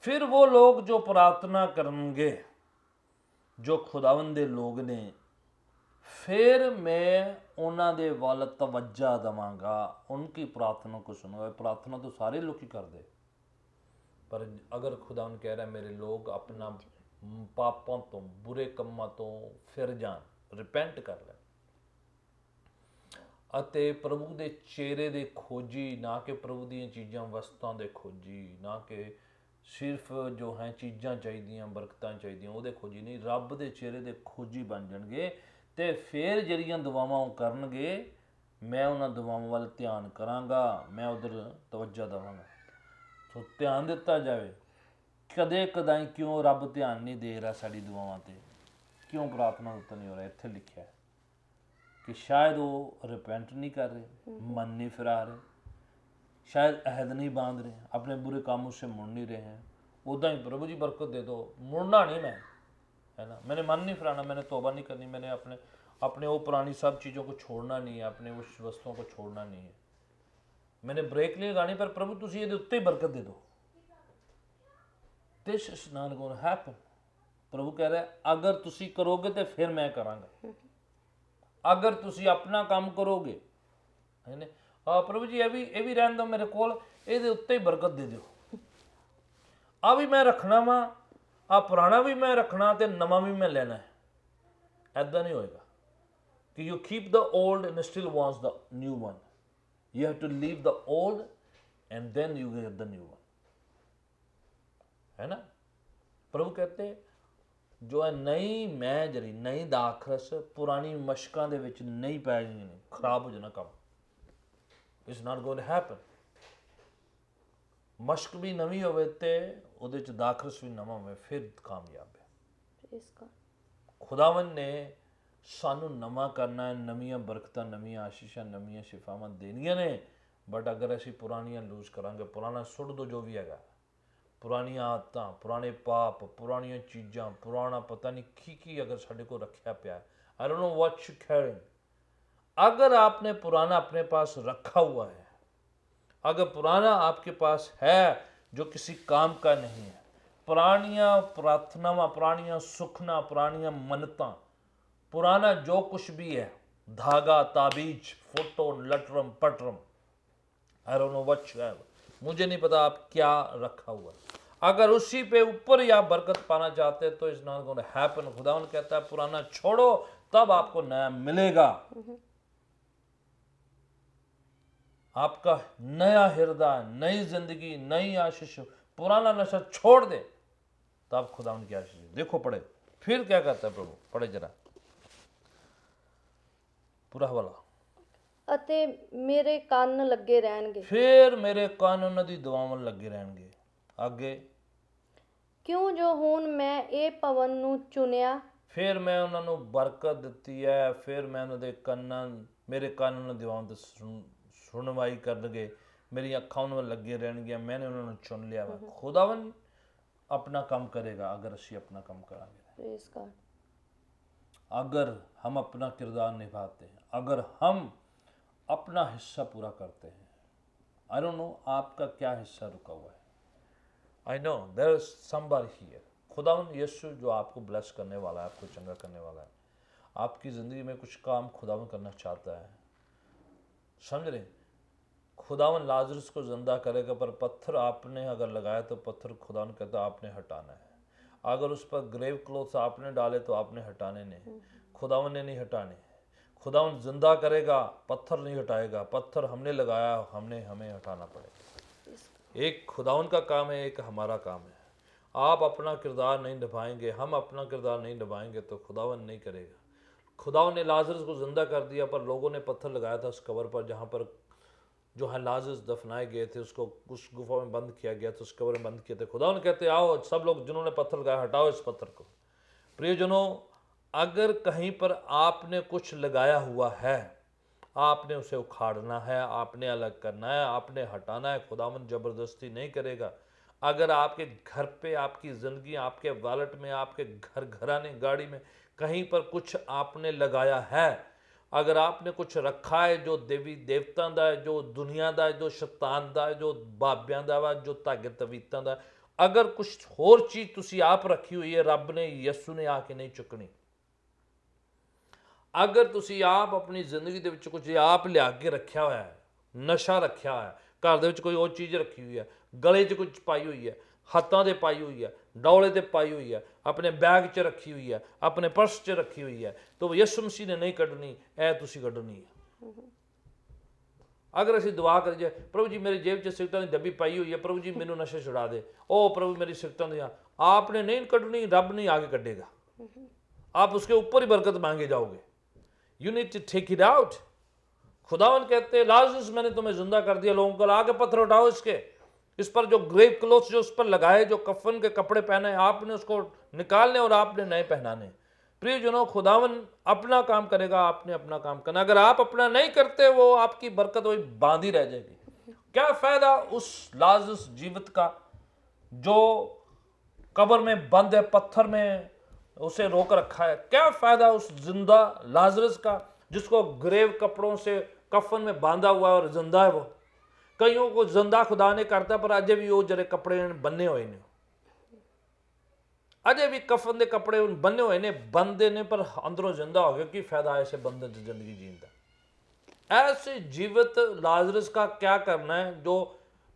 फिर वो लोग जो प्रार्थना करेंगे, जो खुदावन दे लोग ने, फिर मैं उन्हां दे वाल तवज्जा दवांगा, उनकी प्रार्थना को सुनूंगा। प्रार्थना तो सारे लोग ही कर दे, पर अगर खुदावन कह रहा है मेरे लोग अपना पापों तो, बुरे कम्मां तो फिर जान, रिपेंट कर ले ਅਤੇ ਪ੍ਰਭੂ ਦੇ ਚਿਹਰੇ ਦੇ ਖੋਜੀ, ਨਾ ਕਿ ਪ੍ਰਭੂ ਦੀਆਂ ਚੀਜ਼ਾਂ ਵਸਤਾਂ ਦੇ ਖੋਜੀ, ਨਾ ਕਿ ਸਿਰਫ ਜੋ ਹੈ ਚੀਜ਼ਾਂ ਚਾਹੀਦੀਆਂ, ਬਰਕਤਾਂ ਚਾਹੀਦੀਆਂ ਉਹਦੇ ਖੋਜੀ ਨਹੀਂ, ਰੱਬ ਦੇ ਚਿਹਰੇ ਦੇ ਖੋਜੀ ਬਣ ਜਾਣਗੇ, ਤੇ ਫਿਰ ਜਿਹੜੀਆਂ ਦੁਆਵਾਂ ਉਹ ਕਰਨਗੇ, ਮੈਂ ਉਹਨਾਂ ਦੁਆਵਾਂ ਵੱਲ ਧਿਆਨ ਕਰਾਂਗਾ, ਮੈਂ ਉਧਰ ਤਵੱਜਾ ਦੇਵਾਂਗਾ। ਸੋ ਧਿਆਨ ਦਿੱਤਾ ਜਾਵੇ। ਕਦੇ ਕਦਾਈ ਕਿਉਂ ਰੱਬ ਧਿਆਨ ਨਹੀਂ ਦੇ ਰਿਹਾ ਸਾਡੀ ਦੁਆਵਾਂ ਤੇ? ਕਿਉਂ ਪ੍ਰਾਰਥਨਾ ਉੱਤੇ ਨਹੀਂ ਹੋ ਰਿਹਾ? ਇੱਥੇ ਲਿਖਿਆ ਹੈ कि शायद वो रिपेंट नहीं कर रहे, मन नहीं फिरा रहे, शायद अहद नहीं बांध रहे, अपने बुरे कामों से मुड़ नहीं रहे हैं। उदा ही प्रभु जी बरकत दे दो, मुड़ना नहीं मैं, है ना, मैंने मन नहीं फिराना, मैंने तौबा नहीं करनी, मैंने अपने अपने वो पुरानी सब चीज़ों को छोड़ना नहीं है, अपने उस वस्तुओं को छोड़ना नहीं है, मैंने ब्रेक नहीं लगानी, पर प्रभु तुसी ये उत्ते ही बरकत दे दो। This is not going to happen. प्रभु कह रहा है अगर तुसी करोगे तो फिर मैं करांगा, अगर तुसी अपना काम करोगे, है ना, प्रभु जी ये भी रहन दो मेरे कोल, ਇਹਦੇ ਉੱਤੇ ही बरकत दे ਦਿਓ। ਆ ਵੀ मैं रखना वा, आ पुराना भी मैं रखना ते नवा भी मैं लेना है। ऐदा नहीं होएगा कि you keep the old and still wants the new one. You have to leave the old and then you get the new one, है ना। प्रभु कहते जो है नई मैं जरी नई दाखरस पुरानी मशकां दे विच नहीं पै जानी, खराब हो जाना काम। It's not going to happen. मशक भी नवी होवे ते ਉਹਦੇ ਚ दाखरस भी नवा होवे, फिर कामयाब है। खुदावन ने सानू नवा करना है, नवीं बरकतां, नवीं आशीषां, नवीं शिफावां देनियां ने, बट अगर असीं पुरानियां लूज करांगे, पुराना सुट दो जो भी हैगा, पुरानियां आदतां, पुराने पाप, पुरानियां चीज़ां, पुराना पता नहीं की अगर साडे को रखा पिया, आई don't know what you carrying. अगर आपने पुराना अपने पास रखा हुआ है, अगर पुराना आपके पास है जो किसी काम का नहीं है, पुरानियां प्रार्थनावां, पुरानियां सुखना, पुरानियां मन्नतां, पुराना जो कुछ भी है, धागा, ताबीज, फोटो, लटरम पटरम, I don't know what you have, मुझे नहीं पता आप क्या रखा हुआ है, अगर उसी पे ऊपर ही आप बरकत पाना चाहते हैं तो it's not going to happen. खुदावन कहता है पुराना छोड़ो तब आपको नया मिलेगा। आपका नया हृदय, नई जिंदगी, नई आशीष, पुराना नशा छोड़ दे तब खुदावन की आशीष। देखो पढ़े फिर क्या कहता है प्रभु, पढ़े जरा पूरा वाला। ਅਤੇ ਮੇਰੇ ਕੰਨ ਲੱਗੇ ਰਹਿਣਗੇ, फिर मेरे कान उन्हां दी दुआवां लगे रहणगे। आगे ਕਿਉਂ ਜੋ ਹੁਣ ਮੈਂ ਇਹ ਭਵਨ ਨੂੰ ਚੁਣਿਆ, फिर मैं उन्होंने बरकत दी है, फिर मैं उन्होंने कन्ना, मेरे कान उन्होंने दुआओं ते सुनवाई करनगे, मेरी अखां उन्होंने लगे रहणगियां, मैंने उन्होंने चुन लिया वा। खुदावन अपना काम करेगा अगर असी अपना काम करांगे, प्रेज़ गॉड। अगर हम अपना किरदार निभाते हैं, अगर हम अपना हिस्सा पूरा करते हैं। आई डोंट नो आपका क्या हिस्सा रुका हुआ है, I know there is somebody here. खुदावन यीशु जो आपको ब्लेस करने वाला है, आपको चंगा करने वाला है, आपकी ज़िंदगी में कुछ काम खुदावन करना चाहता है, समझ रहे। खुदावन लाजरस को जिंदा करेगा, पर पत्थर आपने अगर लगाया तो पत्थर खुदावन कहता है आपने हटाना है। अगर उस पर ग्रेव क्लोथ्स आपने डाले तो आपने हटाने नहीं, खुदावन ने नहीं हटाने। खुदावन जिंदा करेगा, पत्थर नहीं हटाएगा, पत्थर हमने लगाया, हमें हटाना पड़ेगा। एक खुदावन का काम है, एक हमारा काम है। आप अपना किरदार नहीं निभाएंगे, हम अपना किरदार नहीं निभाएंगे तो खुदावन नहीं करेगा। खुदावन ने लाजरस को जिंदा कर दिया, पर लोगों ने पत्थर लगाया था उस कब्र पर जहाँ पर जो है लाजरस दफनाए गए थे, उसको उस गुफा में बंद किया गया था, उस कब्र में बंद किए थे। खुदावन कहते आओ सब लोग जिन्होंने पत्थर लगाया हटाओ इस पत्थर को। प्रियजनों, अगर कहीं पर आपने कुछ लगाया हुआ है, आपने उसे उखाड़ना है, आपने अलग करना है, आपने हटाना है। खुदावन ज़बरदस्ती नहीं करेगा। अगर आपके घर पे, आपकी ज़िंदगी, आपके वॉलेट में, आपके घराने गाड़ी में कहीं पर कुछ आपने लगाया है, अगर आपने कुछ रखा है जो देवी देवतां दा है, जो दुनिया दा है, जो शैतान दा है, जो बाबियां दा वा, जो धागे तवीतां दा, अगर कुछ होर चीज़ तुसी आप रखी हुई है, रब ने यसू ने आके नहीं चुकनी। अगर तुसी आप अपनी जिंदगी दे विच कुछ आप लिया के रखा हुआ है, नशा रखा हुआ है, घर दे विच कोई और चीज़ रखी हुई है, गले च कुछ पाई हुई है, हत्थां ते पाई हुई है, डौले ते पाई हुई है, अपने बैग च रखी हुई है, अपने पर्स च रखी हुई है, तो यीशु मसीह ने नहीं कड्ढनी, ऐ तुसी कड्ढनी है। अगर असीं दुआ करिए प्रभु जी मेरी जेब च सिगरटां दी डब्बी पाई हुई है, प्रभु जी मैनू नशा छुड़ा दे, ओ प्रभु मेरी सिगरटां दी, आपने नहीं कड्ढनी, रब नहीं आगे कड्ढेगा। आप उसके ऊपर ही बरकत मांगे जाओगे। You need to take it out. खुदावन कहते हैं लाजरस मैंने तुम्हें जिंदा कर दिया, लोगों को आगे पत्थर उठाओ इसके, इस पर जो ग्रेव क्लोथ्स जो उस पर लगाए, जो कफन के कपड़े पहने, आपने उसको निकालने और आपने नए पहनाने। प्रियजनों, खुदावन अपना काम करेगा, आपने अपना काम करना। अगर आप अपना नहीं करते, वो आपकी बरकत वही बांधी रह जाएगी। क्या फायदा उस लाजरस जीवित का जो कब्र में बंद है, पत्थर में उसे रोक रखा है? क्या फायदा उस जिंदा लाजरस का जिसको ग्रेव कपड़ों से कफन में बांधा हुआ है और जिंदा है? वो कईयों को जिंदा खुदा ने करता, पर अजय भी वो जरे कपड़े बन्ने हुए ने, अजय भी कफन के कपड़े बन्ने हुए ने, बंदे ने पर अंदरों जिंदा हो गया। की फायदा ऐसे बंधन से जिंदगी जीने का? ऐसे जीवित लाजरस का क्या करना है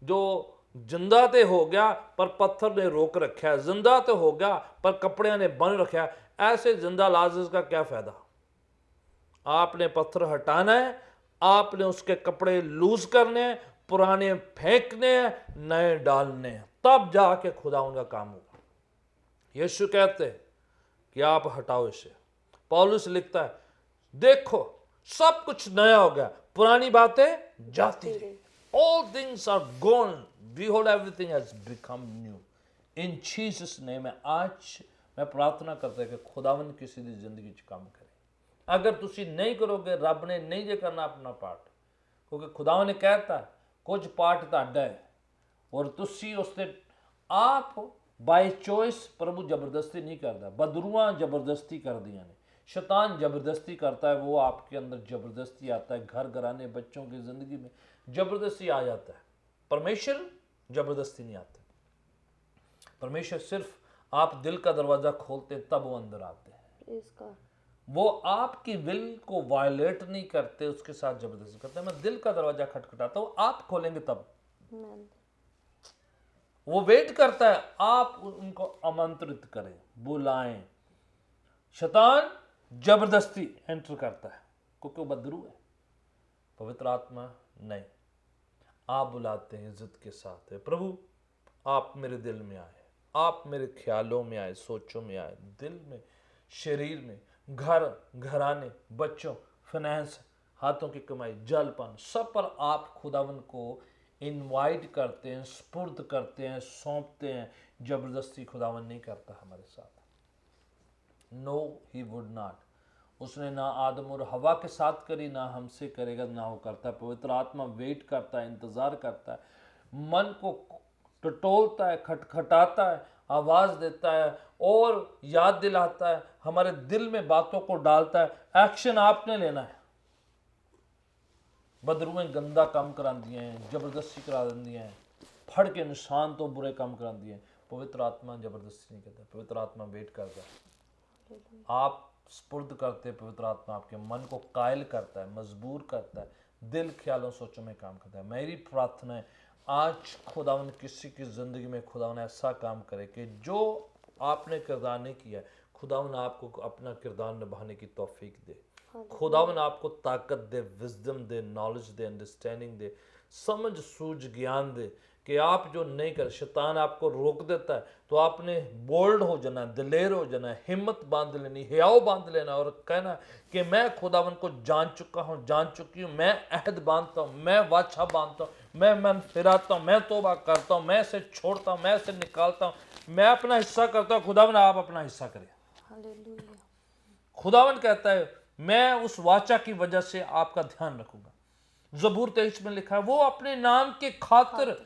जो जिंदा ते हो गया पर पत्थर ने रोक रखा है, जिंदा तो हो गया पर कपड़े ने बन रखा है। ऐसे जिंदा लाजरस का क्या फायदा? आपने पत्थर हटाना है, आपने उसके कपड़े लूज करने हैं, पुराने फेंकने हैं, नए डालने हैं, तब जाके खुदा उनका काम होगा। यीशु कहते हैं कि आप हटाओ इसे। पौलुस लिखता है, देखो सब कुछ नया हो गया, पुरानी बातें जाती रही। All things are gone, behold everything has become new. In Jesus name, आज मैं प्रार्थना करता है कि खुदावन किसी दी जिंदगी च काम करे। अगर तुसी नहीं करोगे, रब ने नहीं जे करना अपना पार्ट, क्योंकि खुदावन ने कहता है कुछ पार्ट तुहाडा है और तुसी उसते आप बाय चॉइस प्रभु जबरदस्ती नहीं करता। बदरुआ जबरदस्ती कर दिया ने, शैतान जबरदस्ती करता है, वो आपके अंदर जबरदस्ती आता है, घर घराने बच्चों की जिंदगी में जबरदस्ती आ जाता है। परमेश्वर जबरदस्ती नहीं आता। परमेश्वर सिर्फ आप दिल का दरवाजा खोलते तब वो अंदर आते हैं। वो आपकी विल को वायलेट नहीं करते, उसके साथ जबरदस्ती करते हैं। मैं दिल का दरवाजा खटखटाता हूँ, आप खोलेंगे तब। वो वेट करता है आप उनको आमंत्रित करें, बुलाएं। शैतान जबरदस्ती एंटर करता है क्योंकि वो बदरू है। पवित्र आत्मा नहीं, आप बुलाते हैं इज्जत के साथ है, प्रभु आप मेरे दिल में आए, आप मेरे ख्यालों में आए, सोचों में आए, दिल में, शरीर में, घर घराने, बच्चों, फाइनेंस, हाथों की कमाई, जलपान, सब पर आप खुदावन को इनवाइट करते हैं, स्पुर्द करते हैं, सौंपते हैं। जबरदस्ती खुदावन नहीं करता हमारे साथ। No he would not. उसने ना आदम और हवा के साथ करी, ना हमसे करेगा, ना वो करता है। पवित्र आत्मा वेट करता है, इंतजार करता है, मन को टटोलता है, खटखटाता है, आवाज देता है और याद दिलाता है, हमारे दिल में बातों को डालता है। एक्शन आपने लेना है। बदरुएं गंदा काम करा दिए हैं, जबरदस्ती करा दिए हैं, फड़ के निशान तो बुरे काम करा दिए हैं। पवित्र आत्मा जबरदस्ती नहीं करता, पवित्र आत्मा वेट करता है। आप स्पुर्द करते, पवित्र आत्मा आपके मन को कायल करता है, मजबूर करता है, दिल ख्यालों सोचों में काम करता है। मेरी प्रार्थना है आज खुदावन किसी की जिंदगी में खुदावन ऐसा काम करे कि जो आपने किरदार नहीं किया, खुदावन आपको अपना किरदार निभाने की तौफीक दे। खुदावन आपको ताकत दे, विजडम दे, नॉलेज दे, अंडरस्टैंडिंग दे, समझ सूझ ज्ञान दे कि आप जो नहीं कर, शैतान आपको रोक देता है तो आपने बोल्ड हो जाना, दिलेर हो जाना, हिम्मत बांध लेनी, हियाव बांध लेना और कहना कि मैं खुदावन को जान चुका हूँ, जान चुकी हूँ, मैं अहद बांधता हूँ, मैं वाचा बांधता हूँ, मैं मन फिराता हूँ, मैं तौबा करता हूँ, मैं इसे छोड़ता हूँ, मैं इसे निकालता हूँ, मैं अपना हिस्सा करता हूँ। खुदावन आप अपना हिस्सा करें। हालेलुया। खुदावन कहता है मैं उस वाचा की वजह से आपका ध्यान रखूंगा। ज़बूर 23 में लिखा है वो अपने नाम के खातिर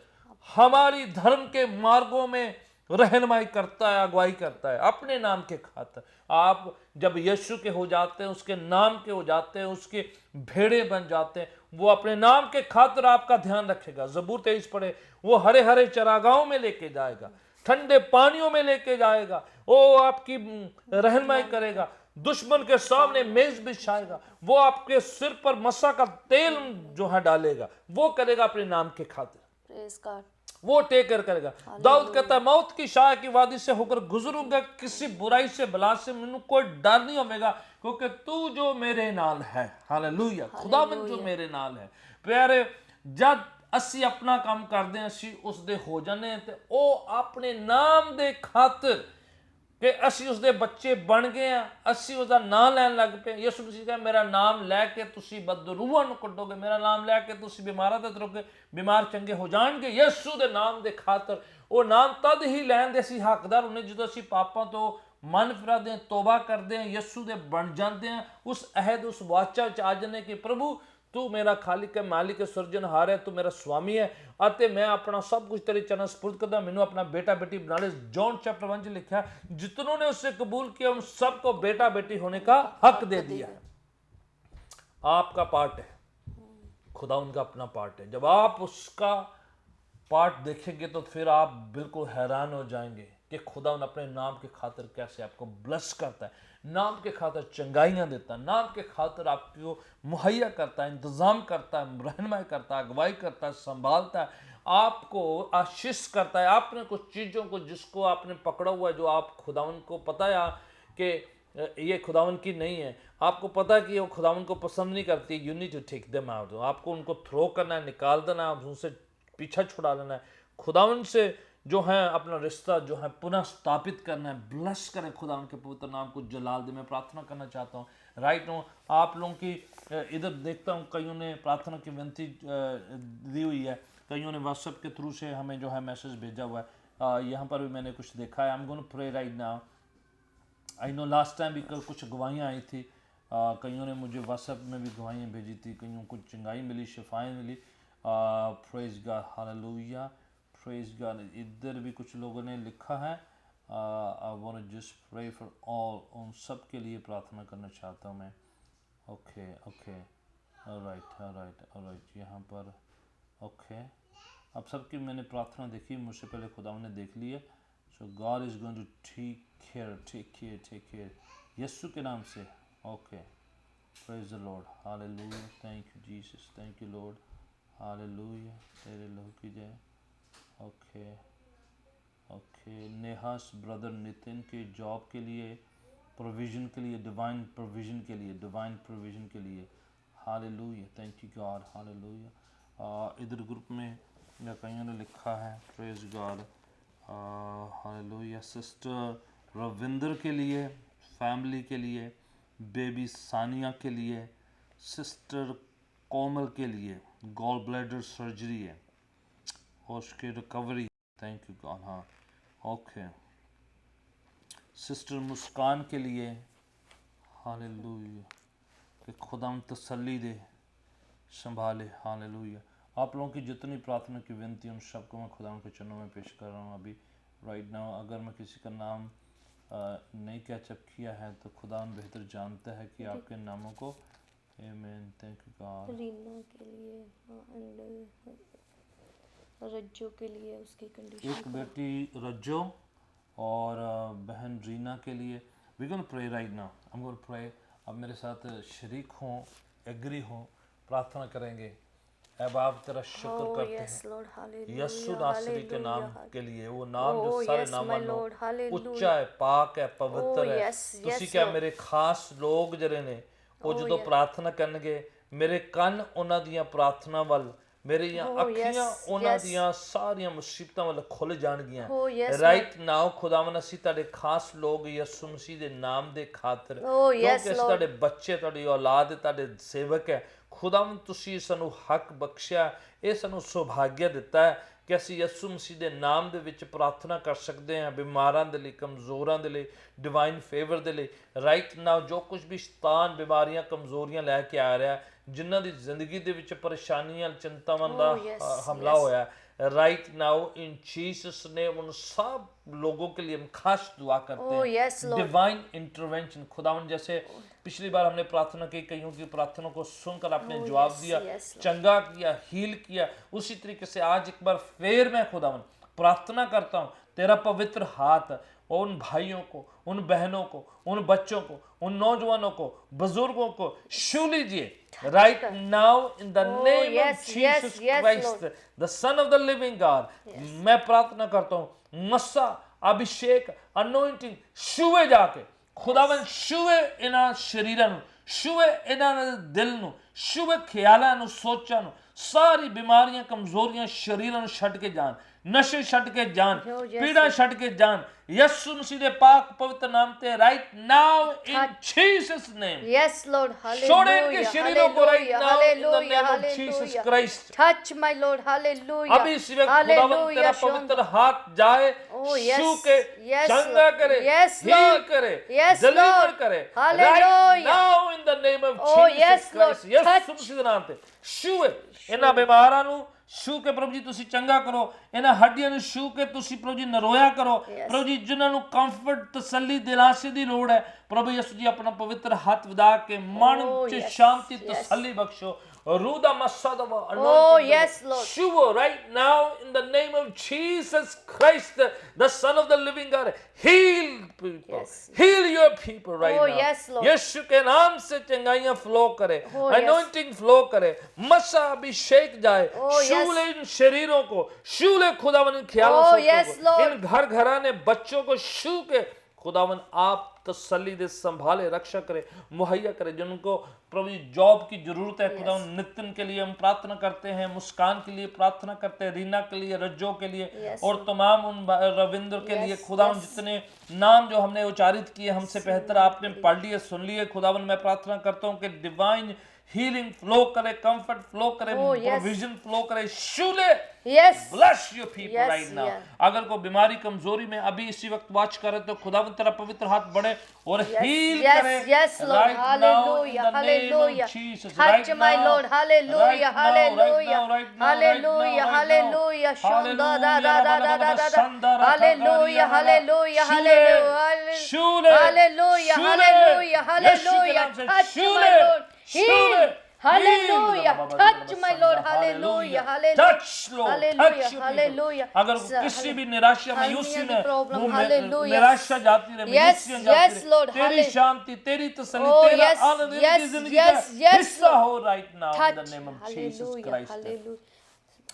हमारी धर्म के मार्गों में रहनुमाई करता है, अगुवाई करता है, अपने नाम के खातिर। आप जब यीशु के हो जाते हैं, उसके नाम के हो जाते हैं, उसके भेड़े बन जाते हैं, वो अपने नाम के खातिर आपका ध्यान रखेगा। ज़बूर 23 पढ़े, वो हरे हरे चरागाहों में लेके जाएगा, ठंडे पानियों में लेके जाएगा, वो आपकी रहनुमाई करेगा, दुश्मन के सामने मेज बिछाएगा, वो आपके सिर पर मसा का तेल जो है डालेगा, वो करेगा अपने नाम के खातिर। Praise God. वो टेक केयर करेगा। दाऊद कहता है मौत की शाह की वादी से होकर गुजरूंगा, किसी बुराई से बला से मैनू कोई डर नहीं होगा, क्योंकि तू जो मेरे नाल है। हालेलुया। खुदावन जो मेरे नाल है। प्यारे, जब ਅਸੀਂ अपना काम करते हैं, ਅਸੀਂ ਉਸ ਦੇ ਹੋ ਜਾਂਦੇ ਹਾਂ ਤੇ ਉਹ ਆਪਣੇ ਨਾਮ ਦੇ ਖਾਤਰ ਕਿ ਅਸੀਂ ਉਸ ਦੇ ਬੱਚੇ ਬਣ ਗਏ ਆ, ਅਸੀਂ ਉਹਦਾ ਨਾਮ ਲੈਣ ਲੱਗ ਪਏ। ਯਿਸੂ ਮਸੀਹ ਕਹਿੰਦਾ ਮੇਰਾ ਨਾਮ ਲੈ ਕੇ ਤੁਸੀਂ ਬਦਰੂਹਾਂ ਨੂੰ ਕੱਢੋਗੇ, ਮੇਰਾ ਨਾਮ ਲੈ ਕੇ ਤੁਸੀਂ ਬਿਮਾਰਾਂ ਤੋਂ ਤਰੋਗੇ, ਬਿਮਾਰ ਚੰਗੇ ਹੋ ਜਾਣਗੇ। ਯਿਸੂ ਦੇ ਨਾਮ ਦੇ ਖਾਤਰ ਉਹ ਨਾਮ ਤਦ ਹੀ ਲੈਣ ਦੇ ਅਸੀਂ ਹੱਕਦਾਰ ਹੁੰਦੇ ਜਦੋਂ ਅਸੀਂ ਪਾਪਾਂ ਤੋਂ मन फिराते हैं, तौबा करते हैं, यीशु दे बन जाते हैं, उस अहद उस वाचा च आ जाने कि प्रभु तू मेरा खालिक है, मालिक है, सिरजनहार है, तू मेरा स्वामी है ਅਤੇ मैं अपना सब कुछ तेरे चरण स्पुर्द करता, मैंने अपना बेटा बेटी बना ले। जॉन चैप्टर 1 लिखा है जितनों ने उससे कबूल किया उन सबको बेटा बेटी होने का हक दे दिया है। आपका पार्ट है, खुदा उनका अपना पार्ट है। जब आप उसका पार्ट देखेंगे तो फिर आप बिल्कुल हैरान हो जाएंगे कि खुदा उन अपने नाम के खातिर कैसे आपको ब्लेस करता है, नाम के खातिर चंगाइयाँ देता है, नाम के खातिर आपको मुहैया करता है, इंतज़ाम करता है, रहनुमाई करता है, अगुवाई करता है, संभालता है, आपको आशीष करता है। आपने कुछ चीज़ों को जिसको आपने पकड़ा हुआ है, जो आप खुदावन को पता है कि ये खुदावन की नहीं है, आपको पता है कि वो खुदावन को पसंद नहीं करती, you need to take them out. आपको उनको थ्रो करना है, निकाल देना है, उनसे पीछा छुड़ा लेना है, खुदावन से जो है अपना रिश्ता जो है पुनः स्थापित करना है। ब्लेस करें खुदा उनके पवित्र नाम को, जलाल दे। मैं प्रार्थना करना चाहता हूँ राइट नो आप लोगों की इधर देखता हूँ कईयों ने प्रार्थना की विनती दी हुई है, कईयों ने व्हाट्सएप के थ्रू से हमें जो है मैसेज भेजा हुआ है, यहाँ पर भी मैंने कुछ देखा है। I am going to pray right now. I know last time भी कुछ गवाहियाँ आई थी, कईयों ने मुझे व्हाट्सएप में भी गवाहियाँ भेजी थी, कईयों को चंगाई मिली, शिफाएँ मिली। Praise God, hallelujah, praise God. इधर भी कुछ लोगों ने लिखा है, I want to just pray for all, उन सब के लिए प्रार्थना करना चाहता हूँ मैं। ओके ओके, ऑलराइट, यहाँ पर ओके। अब सबकी मैंने प्रार्थना देखी, मुझसे पहले खुदा ने देख ली है। So God is going to take care Yeshu के नाम से। Okay, praise the Lord, hallelujah, thank you Jesus, thank you Lord, hallelujah, तेरे लहू की जय। ओके, नेहास ब्रदर नितिन के जॉब के लिए, प्रोविज़न के लिए, डिवाइन प्रोविज़न के लिए, hallelujah, thank you God, hallelujah. इधर ग्रुप में या कईयों ने लिखा है, praise God, hallelujah. Sister Ravinder के लिए, फैमिली के लिए, बेबी सानिया के लिए, सिस्टर कोमल के लिए गॉल ब्लैडर सर्जरी है और उसकी रिकवरी, थैंक यू गॉड। हाँ ओके, सिस्टर मुस्कान के लिए, हालेलुया, कि खुदा तसल्ली दे, संभाले, हालेलुया। आप लोगों की जितनी प्रार्थना की विनती उन सबको मैं खुदा के चरणों में पेश कर रहा हूँ अभी राइट नाउ। अगर मैं किसी का नाम नहीं कैचअप किया है तो खुदा बेहतर जानता है कि आपके नामों को। आमीन, थैंक यू गॉड। रीना के लिए एंड रज्जो के लिए, उसकी कंडीशन, एक बेटी रज्जो और बहन रीना के लिए we gonna pray right now. I am gonna pray. अब मेरे साथ शरीक हों, एग्री हों, प्रार्थना करेंगे। अब आप तेरा शुक्र करते हैं यीशु नासरी के नाम के लिए, वो नाम जो सारे नामां ਨੂੰ ਉੱਚਾ ਹੈ, ਪਾਕ ਹੈ, ਪਵਿੱਤਰ ਹੈ। ਤੁਸੀਂ ਕਿਹਾ ਮੇਰੇ ਖਾਸ ਲੋਕ ਜਿਹੜੇ ਨੇ ਉਹ ਜਦੋਂ ਪ੍ਰਾਰਥਨਾ ਕਰਨਗੇ, ਮੇਰੇ ਕੰਨ ਉਹਨਾਂ ਦੀਆਂ ਪ੍ਰਾਰਥਨਾ ਵੱਲ, ਮੇਰੀਆਂ ਅੱਖੀਆਂ ਉਹਨਾਂ ਦੀਆਂ ਸਾਰੀਆਂ ਮੁਸੀਬਤਾਂ ਵੱਲ ਖੁੱਲ ਜਾਣਗੀਆਂ ਰਾਈਟ ਨਾਓ। ਖੁਦਾਵੰਦ ਅਸੀਂ ਤੁਹਾਡੇ ਖਾਸ ਲੋਕ ਯਿਸੂ ਮਸੀਹ ਦੇ ਨਾਮ ਦੇ ਖਾਤਰ, ਕਿਉਂਕਿ ਅਸੀਂ ਤੁਹਾਡੇ ਬੱਚੇ, ਤੁਹਾਡੀ ਔਲਾਦ, ਤੁਹਾਡੇ ਸੇਵਕ ਹੈ। खुदावन तुसी सानू हक बख्शिया, ये सानू सौभाग्य दिता है कि असी यीशु मसीह के नाम दे विच प्रार्थना कर सकते हैं, बीमारां दे लई, कमज़ोरां दे लई, डिवाइन फेवर दे लई राइट नाउ। जो कुछ भी शैतान बीमारियां कमज़ोरियां लैके आ रहा है, जिन्हां दी जिंदगी दे विच परेशानियां चिंतावां दा हमला होया राइट नाउ इन जीसस ने, उन सब लोगों के लिए हम खास दुआ करते हैं डिवाइन इंटरवेंशन। खुदावन जैसे पिछली बार हमने प्रार्थना की, कईयों की प्रार्थना को सुनकर आपने जवाब दिया, चंगा किया, हील किया, उसी तरीके से आज एक बार फिर मैं खुदावन प्रार्थना करता हूँ तेरा पवित्र हाथ और उन भाइयों को, उन बहनों को, उन बच्चों को, उन नौजवानों को, बुजुर्गों को छू लीजिए right now in the name of Jesus Christ the son of the living God. मैं प्रार्थना करता हूँ मसा, अभिषेक, अनोइंटिंग छूए जाके खुदावन, छूए इन्हां शरीरां नूं, छूए इन्हां दे दिल नूं, छूए ख्यालां नूं, सोचां नूं, सारी बीमारियां, कमजोरियां शरीरां नूं छड्ड के जान, नशे छड्ड के जान, पीड़ा छड्ड के जान यीशु मसीह दे पाक पवित्र नाम ते right now in Jesus name. Yes Lord, छोड़े इनके शरीरों को right now in the name of Jesus Christ. Touch my Lord, hallelujah. अभी इस वक्त खुदावंद तेरा पवित्र हाथ जाए Oh, yes. छू के Yes, चंगा Lord. करे, Yes, हील Lord. करे, Yes, डिलीवर Lord. करे, Hallelujah. right now in the name of Oh, Jesus yes, Lord. Christ, ਯਿਸੂ Touch. ਮਸੀਹ ਦੇ ਨਾਮ ਤੇ ਛੂਏ ਇਹਨਾਂ ਬਿਮਾਰਾਂ ਨੂੰ ਛੂ ਕੇ ਪ੍ਰਭੂ ਜੀ ਤੁਸੀਂ ਚੰਗਾ ਕਰੋ, ਇਹਨਾਂ ਹੱਡੀਆਂ ਨੂੰ ਛੂ ਕੇ ਤੁਸੀਂ ਪ੍ਰਭੂ ਜੀ ਨਰੋਇਆ ਕਰੋ, ਪ੍ਰਭੂ ਜੀ ਜਿਨ੍ਹਾਂ ਨੂੰ ਕੰਫਰਟ ਤਸੱਲੀ ਦਿਲਾਸੇ ਦੀ ਲੋੜ ਹੈ, ਪ੍ਰਭੂ ਯਿਸੂ ਜੀ ਆਪਣਾ ਪਵਿੱਤਰ ਹੱਥ ਵਧਾ ਕੇ ਮਨ ਚ ਸ਼ਾਂਤੀ ਤਸੱਲੀ ਬਖਸ਼ੋ, रूह दा मस्सा दा Oh, yes, Lord. Shua, right now in the name of Jesus Christ, the Son of the living God, heal people, Yes. heal your people right Oh, now. yes, Lord. यीशु के नाम से चंगाइयां फ्लो करे, Oh, yes. anointing फ्लो करे, मस्सा अभिषेक जाए, Oh, yes. शूले इन शरीरों को, शूले खुदावन इन ख्यालों Oh, से yes, Lord. इन घर घराने बच्चों को छू के खुदावन आप तसल्ली दे, संभाले, रक्षा करे, मुहैया करे। जिनको प्रभु जी जॉब की जरूरत है, खुदावन नितिन के लिए हम प्रार्थना करते हैं, मुस्कान के लिए प्रार्थना करते हैं, रीना के लिए, रज्जो के लिए Yes. और तमाम उन रविंद्र के लिए Yes, खुदावन yes. जितने नाम जो हमने उच्चारित किए हमसे बेहतर आपने पढ़ लिए, सुन लिए, खुदावन मैं प्रार्थना करता हूँ कि डिवाइन हीलिंग फ्लो करे, कंफर्ट फ्लो करे, Oh, yes. प्रोविजन फ्लो करे, शूले Yes. Bless your people Yes, right now. yeah. अगर कोई बीमारी कमजोरी में अभी इसी वक्त वॉच करे तो खुदावंद तेरा पवित्र हाथ बढ़े और हील Yes, करे yes, Lord. right now in Hallelujah, the name hallelujah. of Jesus. Touch Right my now, Lord. Hallelujah, right now, hallelujah. right now, Hallelujah, right now, hallelujah. right now. Shonda da da da da da da da. Shandara Hallelujah, Kagaria hallelujah, Shule, hallelujah. Shule, Hallelujah, Shule. hallelujah, यीशु के hallelujah. नाम से Touch Shule, my Lord. Shule, Heal. Hallelujah. heal. Touch my Lord. Hallelujah, hallelujah. Touch, Lord. Touch Hallelujah, your people. hallelujah. अगर किसी भी निराशा मायूसी Hallelujah, में problem. वो Hallelujah. निराशा जाती रहे, Yes, मायूसियां जाती yes, रहे, Lord. तेरी Hallelujah. शांति, तेरी तसल्ली, Oh, तेरा yes, आनंद इनकी yes, जिंदगी yes, का yes, हिस्सा Lord. हो right now in the Touch. name of Jesus Hallelujah, Christ. hallelujah.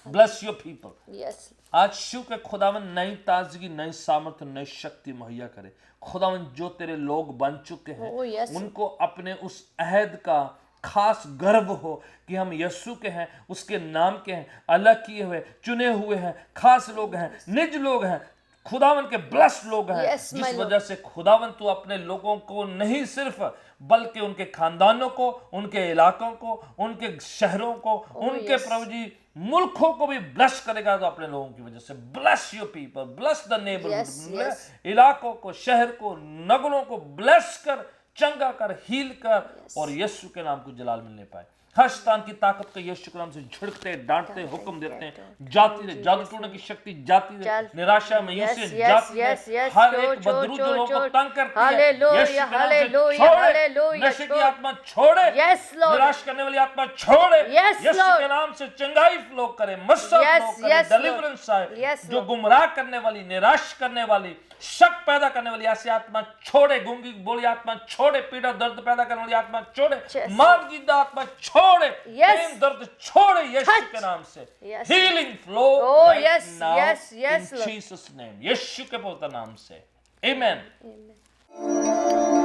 Bless your people. Yes. आज शिव के खुदावन नई ताजगी, नई सामर्थ, नई शक्ति मुहैया करे। खुदावन जो तेरे लोग बन चुके हैं Oh, yes. उनको अपने उस अहद का खास गर्व हो कि हम यीशु के हैं, उसके नाम के हैं, अलग किए हुए, चुने हुए हैं, खास लोग हैं, निज लोग हैं, खुदावन के ब्लेस्ड लोग हैं। Yes, my जिस Lord. वजह से खुदावन तू अपने लोगों को नहीं सिर्फ बल्कि उनके खानदानों को, उनके इलाकों को, उनके शहरों को, उनके yes. प्रभु जी मुल्कों को भी ब्लेस करेगा। तो अपने लोगों की वजह से bless your people, bless the neighbourhood, Yes, yes. इलाकों को, शहर को, नगरों को ब्लेस कर, चंगा कर, हील कर और यीशु के नाम को जलाल मिलने पाए। हर शैतान की ताकत को यीशु के नाम से झिड़कते, डांटते, हुक्म देते हैं, जाती रहे, जादू टोने की शक्ति जाती रहे, निराशा में Yes, यूं से yes, जाती yes, रहे। yes. हर चो, एक चो, बदरू जो चो, लोगों को चो। तंग करती है, Hallelujah, यीशु के नाम से hallelujah, छोड़े, hallelujah, नशे की छोड़। आत्मा छोड़े, Yes, Lord. निराश करने वाली आत्मा छोड़े, Yes, यीशु Lord. के नाम से चंगाई फ्लो करे, मस्सा Yes, फ्लो करे, yes, Lord. डिलीवरेंस आए। Yes, जो Lord. गुमराह करने वाली, निराश करने वाली, शक पैदा करने वाली ऐसी आत्मा छोड़े, गूंगी बोली आत्मा छोड़े, पीड़ा दर्द पैदा करने वाली आत्मा छोड़े, Yes. मानगिदा आत्मा छोड़े, Yes. प्रेम दर्द छोड़े यीशु Touch. के नाम से। Yes. Healing flow Oh, right yes, now yes, yes, in Lord. Jesus name, यीशु के पवित्र नाम से। Amen. Amen.